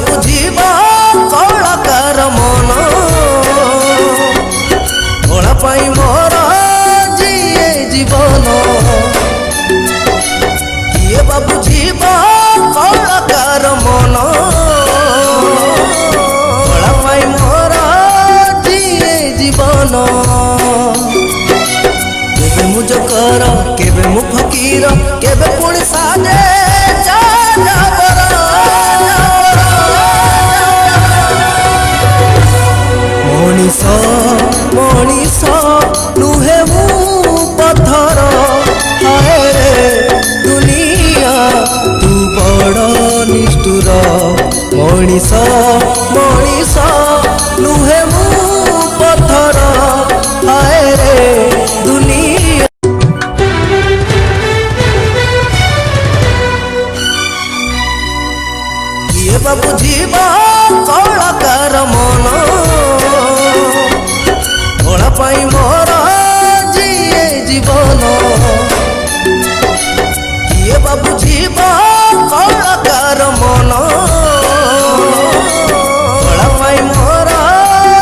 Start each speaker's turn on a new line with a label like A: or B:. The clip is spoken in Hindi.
A: बुझीबा कलाकार मन कला पाई मोर जिए जीवन किए बा बुझीबा कलाकार मन कला पाई मोर जिए जीवन केबे मुजकर केबे मु फकीर केबे पुणी साजे मनीष मनीष नुहे मु पत्थर हाय रे दुनिया तू बड़ निष्ठुर मनीष मनीष नुहे मु पत्थर हाय रे दुनिया किए बा बुझीबा कलाकार मन कला पाई